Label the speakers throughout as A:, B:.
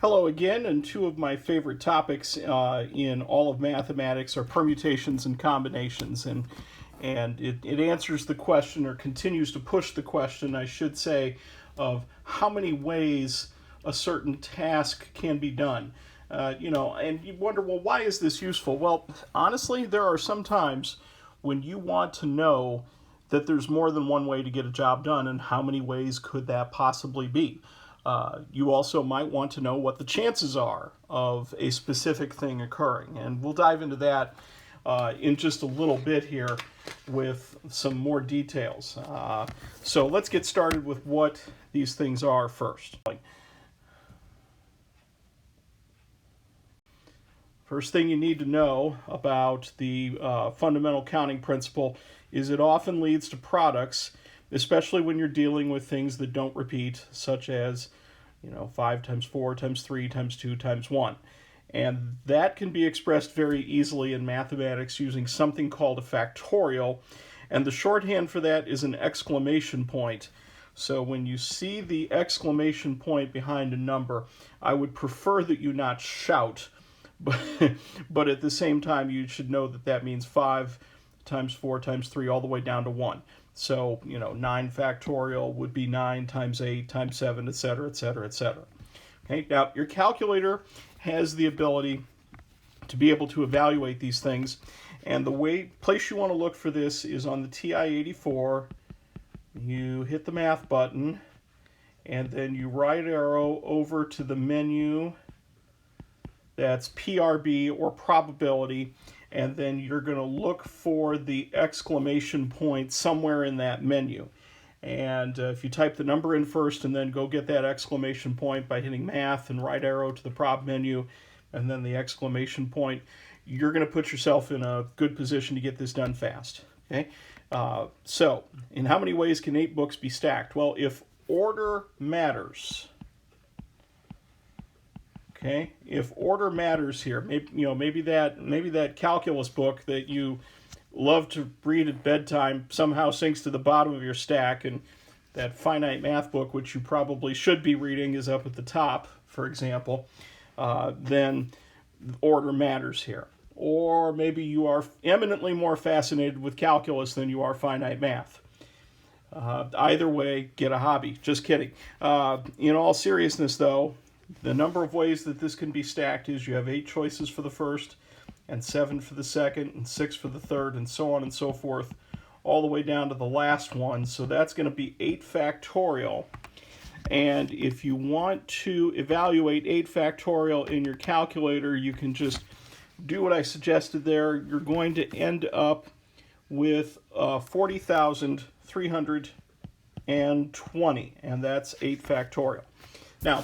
A: Hello again, and two of my favorite topics in all of mathematics are permutations and combinations, and it answers the question, or continues to push the question, I should say, of how many ways a certain task can be done. And you wonder, well, why is this useful? Well, honestly, there are some times when you want to know that there's more than one way to get a job done, and how many ways could that possibly be? You also might want to know what the chances are of a specific thing occurring. And we'll dive into that in just a little bit here with some more details. So let's get started with what these things are first. First thing you need to know about the fundamental counting principle is it often leads to products, especially when you're dealing with things that don't repeat, such as 5 times 4 times 3 times 2 times 1. And that can be expressed very easily in mathematics using something called a factorial. And the shorthand for that is an exclamation point. So when you see the exclamation point behind a number, I would prefer that you not shout, but at the same time, you should know that that means 5 times 4 times 3 all the way down to 1. So, 9 factorial would be 9 times 8 times 7, etc., etc., etc. Okay, now your calculator has the ability to be able to evaluate these things, and the place you want to look for this is on the TI-84. You hit the math button, and then you right arrow over to the menu that's PRB, or probability, and then you're going to look for the exclamation point somewhere in that menu. And if you type the number in first and then go get that exclamation point by hitting math and right arrow to the prob menu and then the exclamation point, you're going to put yourself in a good position to get this done fast. Okay. So in how many ways can 8 books be stacked? Well, if order matters, okay, if order matters here, maybe that calculus book that you love to read at bedtime somehow sinks to the bottom of your stack, and that finite math book, which you probably should be reading, is up at the top, for example, then order matters here. Or maybe you are eminently more fascinated with calculus than you are finite math. Either way, get a hobby. Just kidding. In all seriousness, though, the number of ways that this can be stacked is you have 8 choices for the first, and 7 for the second, and 6 for the third, and so on and so forth, all the way down to the last one. So that's going to be 8 factorial. And if you want to evaluate 8 factorial in your calculator, you can just do what I suggested there. You're going to end up with 40,320, and that's 8 factorial. Now,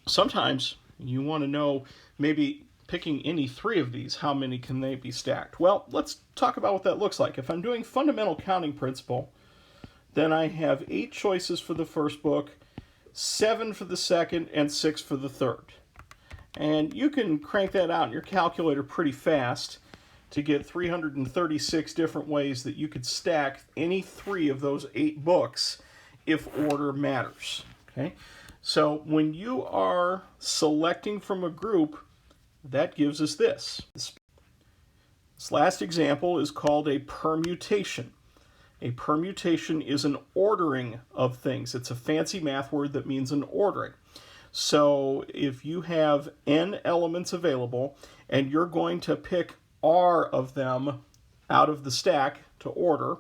A: sometimes you want to know, maybe picking any 3 of these, how many can they be stacked? Well, let's talk about what that looks like. If I'm doing fundamental counting principle, then I have 8 choices for the first book, 7 for the second, and 6 for the third. And you can crank that out in your calculator pretty fast to get 336 different ways that you could stack any 3 of those 8 books if order matters. Okay? So when you are selecting from a group, that gives us this. This last example is called a permutation. A permutation is an ordering of things. It's a fancy math word that means an ordering. So if you have n elements available and you're going to pick r of them out of the stack to order,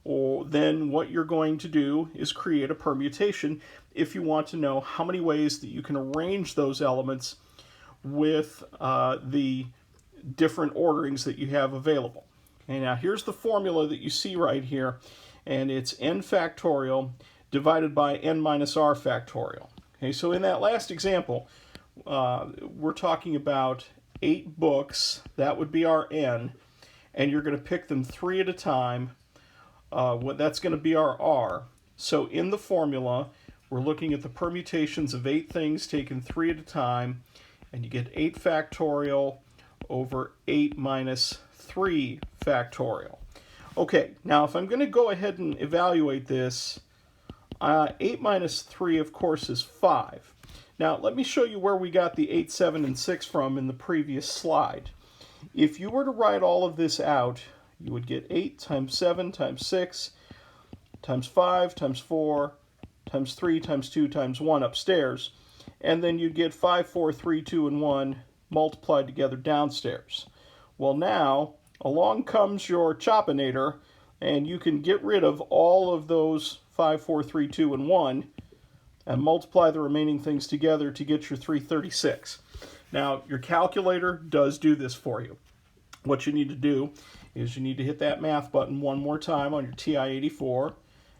A: then what you're going to do is create a permutation if you want to know how many ways that you can arrange those elements with the different orderings that you have available. Okay, now here's the formula that you see right here, and it's n factorial divided by n minus r factorial. Okay, so in that last example, we're talking about 8 books. That would be our n, and you're going to pick them 3 at a time. That's going to be our r. So in the formula, we're looking at the permutations of 8 things taken 3 at a time, and you get 8 factorial over 8 minus 3 factorial. Okay, now if I'm going to go ahead and evaluate this, 8 minus 3, of course, is 5. Now, let me show you where we got the 8, 7, and 6 from in the previous slide. If you were to write all of this out, you would get 8 times 7 times 6 times 5 times 4 times 3 times 2 times 1 upstairs, and then you'd get 5, 4, 3, 2, and 1 multiplied together downstairs. Well, now, along comes your Choppinator, and you can get rid of all of those 5, 4, 3, 2, and 1, and multiply the remaining things together to get your 336. Now, your calculator does do this for you. What you need to do is you need to hit that math button one more time on your TI-84,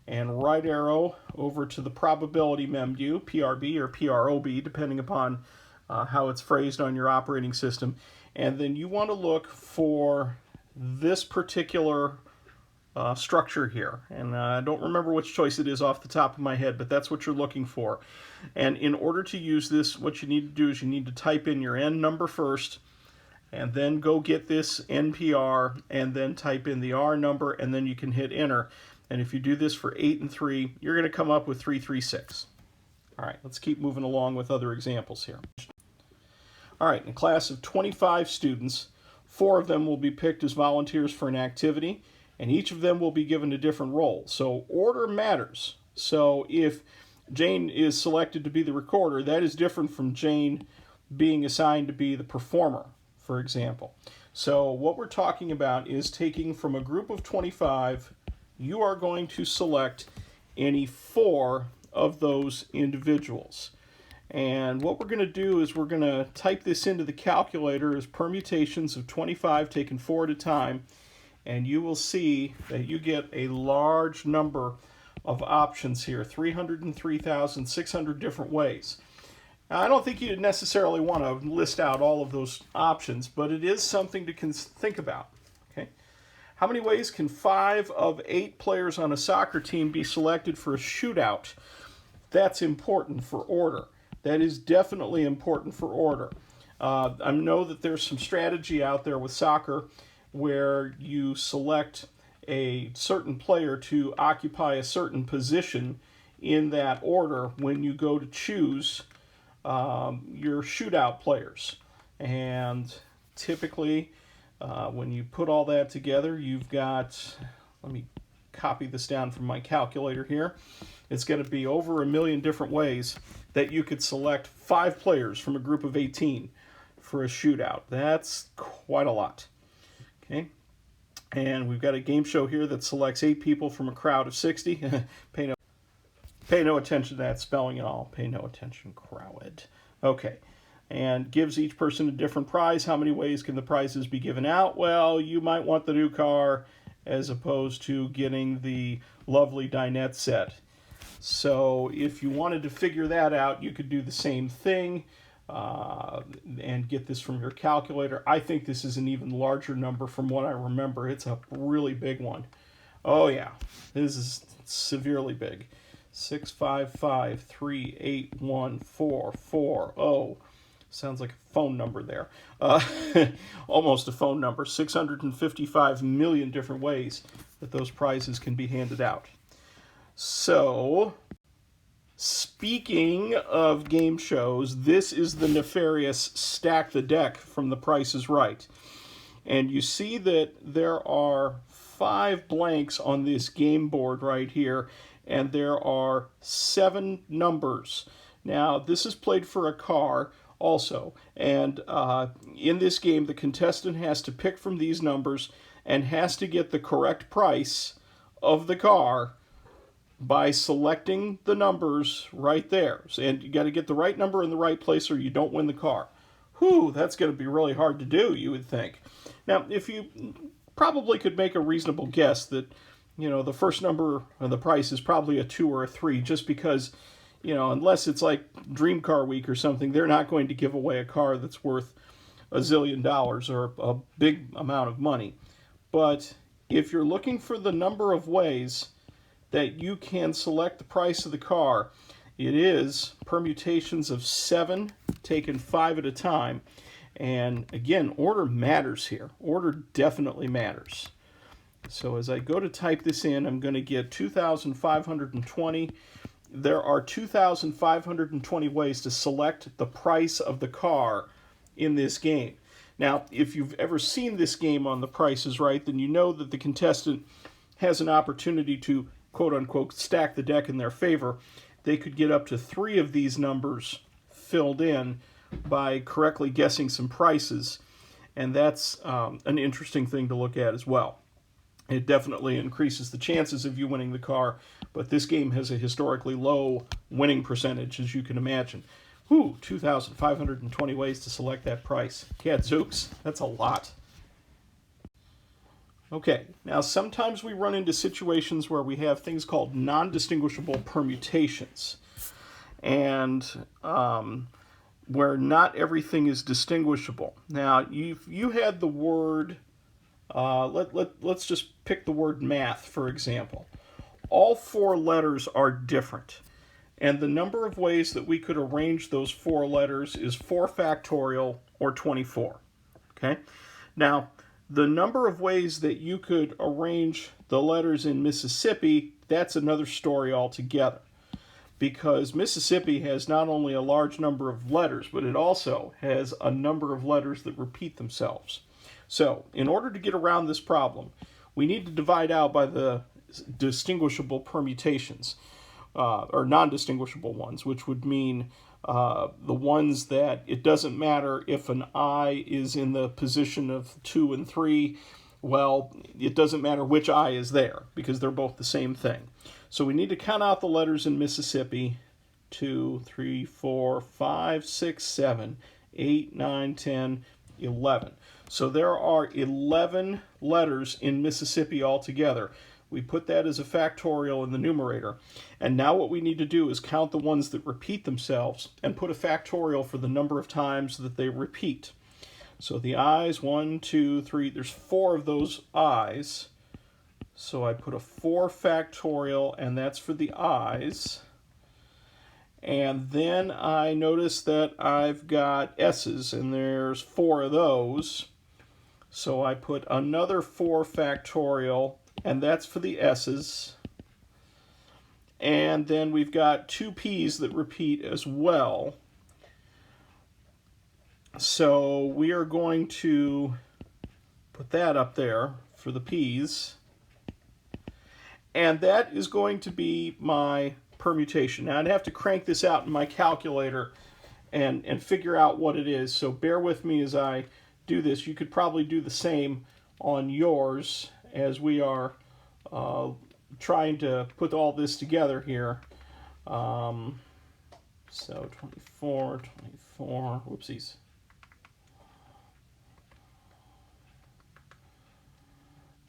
A: and right arrow over to the probability menu, PRB or PROB, depending upon how it's phrased on your operating system. And then you want to look for this particular structure here. And I don't remember which choice it is off the top of my head, but that's what you're looking for. And in order to use this, what you need to do is you need to type in your N number first, and then go get this NPR, and then type in the R number, and then you can hit enter. And if you do this for 8 and 3, you're going to come up with 336. All right, let's keep moving along with other examples here. All right, in a class of 25 students, 4 of them will be picked as volunteers for an activity, and each of them will be given a different role. So order matters. So if Jane is selected to be the recorder, that is different from Jane being assigned to be the performer, for example. So what we're talking about is taking from a group of 25, you are going to select any 4 of those individuals. And what we're going to do is we're going to type this into the calculator as permutations of 25 taken 4 at a time, and you will see that you get a large number of options here, 303,600 different ways. Now, I don't think you necessarily want to list out all of those options, but it is something to think about. Okay? How many ways can 5 of 8 players on a soccer team be selected for a shootout? That's important for order. That is definitely important for order. I know that there's some strategy out there with soccer where you select a certain player to occupy a certain position in that order when you go to choose your shootout players. And typically, when you put all that together, you've got, let me copy this down from my calculator here, it's going to be over 1 million different ways that you could select 5 players from a group of 18 for a shootout. That's quite a lot. Okay, and we've got a game show here that selects 8 people from a crowd of 60. Pay no attention to that spelling at all. Pay no attention, crowd. Okay, and gives each person a different prize. How many ways can the prizes be given out? Well, you might want the new car as opposed to getting the lovely dinette set. So if you wanted to figure that out, you could do the same thing and get this from your calculator. I think this is an even larger number from what I remember. It's a really big one. Oh yeah, this is severely big. 655381440. Sounds like a phone number there. Almost a phone number. 655 million different ways that those prizes can be handed out. So, speaking of game shows, this is the nefarious Stack the Deck from The Price is Right. And you see that there are 5 blanks on this game board right here, and there are 7 numbers. Now, this is played for a car also, and in this game, the contestant has to pick from these numbers and has to get the correct price of the car by selecting the numbers right there. And you got to get the right number in the right place or you don't win the car. Whew, that's going to be really hard to do, you would think. Now, if you probably could make a reasonable guess that, you know, the first number of the price is probably a 2 or a 3, just because, you know, unless it's like Dream Car Week or something, they're not going to give away a car that's worth $1 zillion or a big amount of money. But if you're looking for the number of ways that you can select the price of the car, it is permutations of 7 taken 5 at a time. And again, order matters here. Order definitely matters. So as I go to type this in, I'm going to get 2,520. there are 2,520 ways to select the price of the car in this game. Now, if you've ever seen this game on The Price is Right, then you know that the contestant has an opportunity to, quote-unquote, stack the deck in their favor. They could get up to 3 of these numbers filled in by correctly guessing some prices, and that's an interesting thing to look at as well. It definitely increases the chances of you winning the car, but this game has a historically low winning percentage, as you can imagine. 2,520 ways to select that price. Gadzooks, that's a lot. Okay, now sometimes we run into situations where we have things called non-distinguishable permutations, and where not everything is distinguishable. Now, you had the word, let's just pick the word math, for example. All 4 letters are different, and the number of ways that we could arrange those 4 letters is 4 factorial or 24. Okay? Now, the number of ways that you could arrange the letters in Mississippi, that's another story altogether. Because Mississippi has not only a large number of letters, but it also has a number of letters that repeat themselves. So, in order to get around this problem, we need to divide out by the distinguishable permutations, or non-distinguishable ones, which would mean the ones that it doesn't matter if an I is in the position of 2 and 3. Well, it doesn't matter which I is there, because they're both the same thing. So we need to count out the letters in Mississippi. 2, 3, 4, 5, 6, 7, 8, 9, 10, 11. So there are 11 letters in Mississippi altogether. We put that as a factorial in the numerator. And now what we need to do is count the ones that repeat themselves and put a factorial for the number of times that they repeat. So the I's, 1, 2, 3, there's 4 of those I's. So I put a 4 factorial, and that's for the I's. And then I notice that I've got S's, and there's 4 of those. So I put another 4 factorial, and that's for the S's. And then we've got 2 P's that repeat as well. So we are going to put that up there for the P's. And that is going to be my permutation. Now I'd have to crank this out in my calculator and figure out what it is. So bear with me as I do this. You could probably do the same on yours as we are trying to put all this together here. So 24, whoopsies.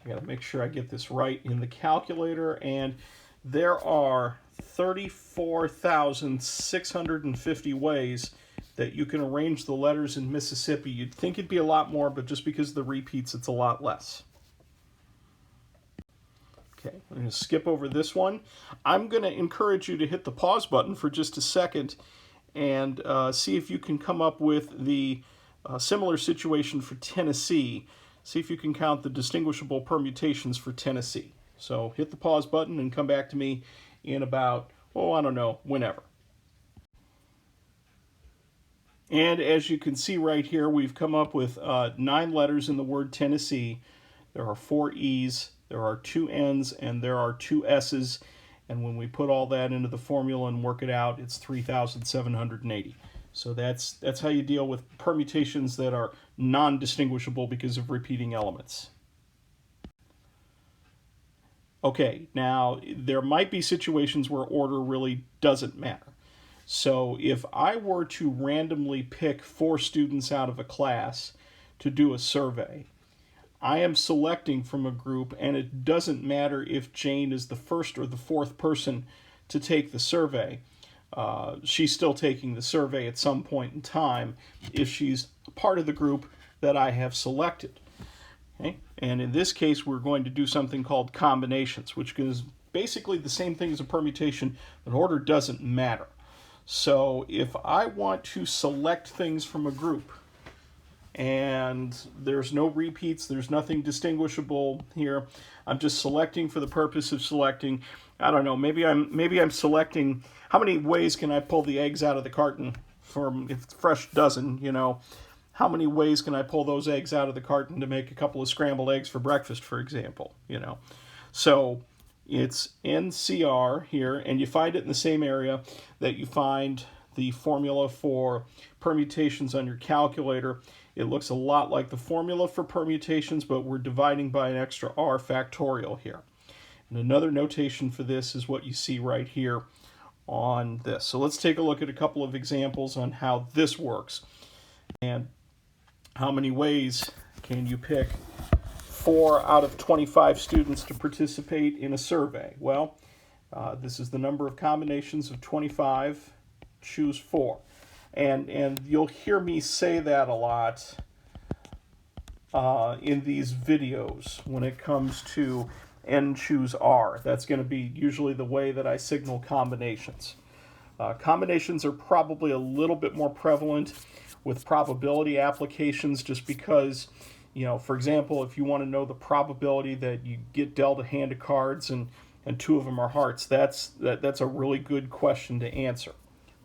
A: I got to make sure I get this right in the calculator, and there are 34,650 ways that you can arrange the letters in Mississippi. You'd think it'd be a lot more, but just because of the repeats, it's a lot less. Okay, I'm going to skip over this one. I'm going to encourage you to hit the pause button for just a second and see if you can come up with the similar situation for Tennessee. See if you can count the distinguishable permutations for Tennessee. So hit the pause button and come back to me in about, I don't know, whenever. And as you can see right here, we've come up with 9 letters in the word Tennessee. There are 4 E's, there are 2 N's, and there are 2 S's. And when we put all that into the formula and work it out, it's 3,780. So that's how you deal with permutations that are non-distinguishable because of repeating elements. Okay, now there might be situations where order really doesn't matter. So if I were to randomly pick 4 students out of a class to do a survey, I am selecting from a group, and it doesn't matter if Jane is the first or the 4th person to take the survey. She's still taking the survey at some point in time if she's part of the group that I have selected. Okay? And in this case, we're going to do something called combinations, which is basically the same thing as a permutation, but order doesn't matter. So if I want to select things from a group, and there's no repeats, there's nothing distinguishable here, I'm just selecting for the purpose of selecting, I don't know, maybe I'm selecting how many ways can I pull the eggs out of the carton from, if it's fresh dozen, you know, how many ways can I pull those eggs out of the carton to make a couple of scrambled eggs for breakfast, for example, you know. So it's NCR here, and you find it in the same area that you find the formula for permutations on your calculator. It looks a lot like the formula for permutations, but we're dividing by an extra r factorial here. And another notation for this is what you see right here on this. So let's take a look at a couple of examples on how this works. And how many ways can you pick 4 out of 25 students to participate in a survey? Well, this is the number of combinations of 25. Choose 4. And you'll hear me say that a lot in these videos when it comes to N choose R. That's going to be usually the way that I signal combinations. Combinations are probably a little bit more prevalent with probability applications, just because, you know, for example, if you want to know the probability that you get dealt a hand of cards and 2 of them are hearts, that's a really good question to answer.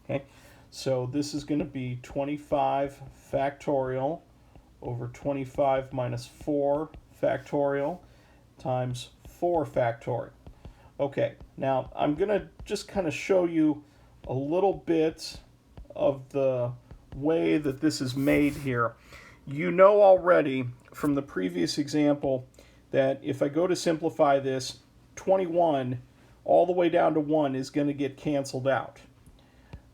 A: Okay, so this is going to be 25 factorial over 25 minus 4 factorial times 4 factorial. Okay, now I'm going to just kind of show you a little bit of the way that this is made here. You know already from the previous example that if I go to simplify this, 21 all the way down to 1 is going to get canceled out.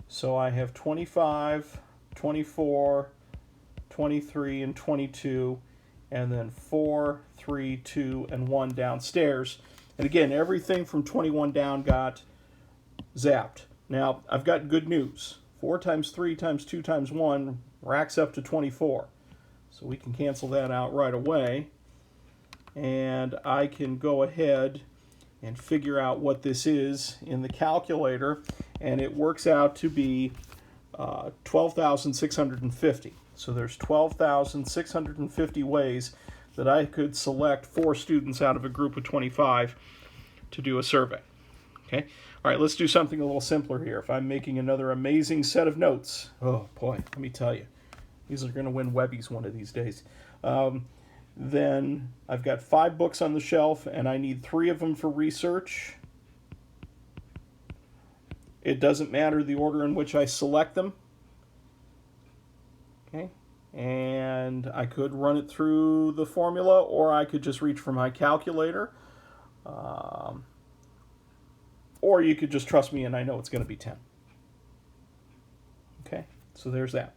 A: So I have 25, 24, 23, and 22, and then 4, 3, 2, and 1 downstairs. And again, everything from 21 down got zapped. Now, I've got good news. 4 times 3 times 2 times 1 racks up to 24. So we can cancel that out right away. And I can go ahead and figure out what this is in the calculator. And it works out to be 12,650. So there's 12,650 ways that I could select 4 students out of a group of 25 to do a survey. Okay. All right, let's do something a little simpler here. If I'm making another amazing set of notes, oh boy, let me tell you, these are going to win Webbies one of these days. Then I've got 5 books on the shelf, and I need 3 of them for research. It doesn't matter the order in which I select them. Okay, and I could run it through the formula, or I could just reach for my calculator. Or you could just trust me and I know it's going to be 10. Okay, so there's that.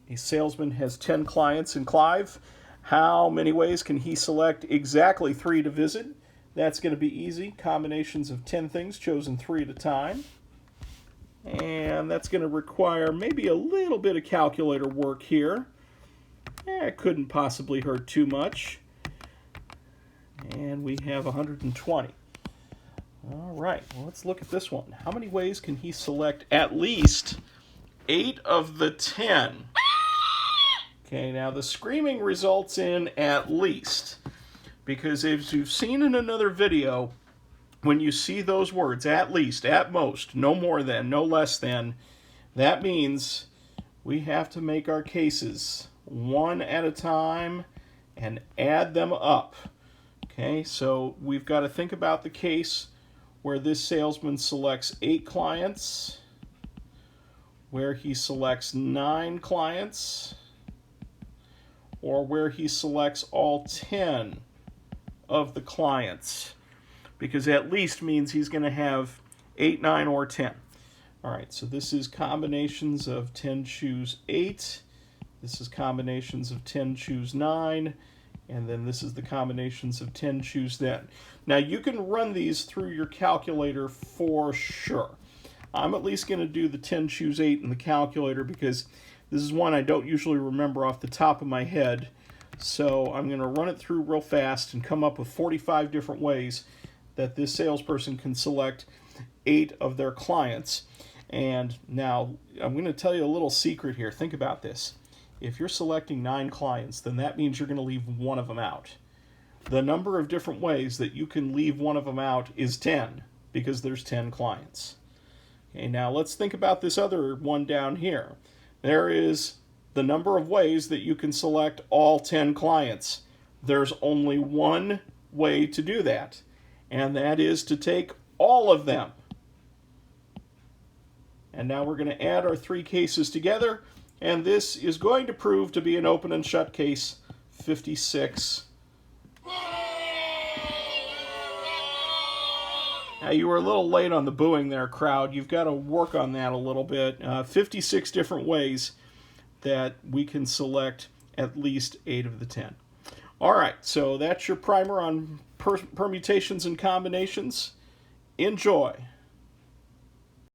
A: A salesman has 10 clients in Clive. How many ways can he select exactly 3 to visit? That's going to be easy. Combinations of 10 things chosen 3 at a time. And that's going to require maybe a little bit of calculator work here. It couldn't possibly hurt too much. And we have 120. All right, well, let's look at this one. How many ways can he select at least 8 of the 10? Okay, now the screaming results in at least, because as you've seen in another video, when you see those words, at least, at most, no more than, no less than, that means we have to make our cases one at a time and add them up. Okay, so we've got to think about the case where this salesman selects 8 clients, where he selects 9 clients, or where he selects all 10 of the clients, because at least means he's going to have 8, 9, or 10. All right, so this is combinations of 10 choose 8. This is combinations of 10 choose 9. And then this is the combinations of 10 choose then. Now you can run these through your calculator for sure. I'm at least going to do the 10 choose 8 in the calculator because this is one I don't usually remember off the top of my head. So I'm going to run it through real fast and come up with 45 different ways that this salesperson can select 8 of their clients. And now I'm going to tell you a little secret here. Think about this. If you're selecting 9 clients, then that means you're going to leave one of them out. the number of different ways that you can leave one of them out is 10, because there's 10 clients. Okay, now let's think about this other one down here. There is the number of ways that you can select all 10 clients. There's only one way to do that, and that is to take all of them. And now we're going to add our three cases together, and this is going to prove to be an open and shut case 56. Now, you were a little late on the booing there, crowd. You've got to work on that a little bit. 56 different ways that we can select at least 8 of the 10. All right, so that's your primer on permutations and combinations. Enjoy.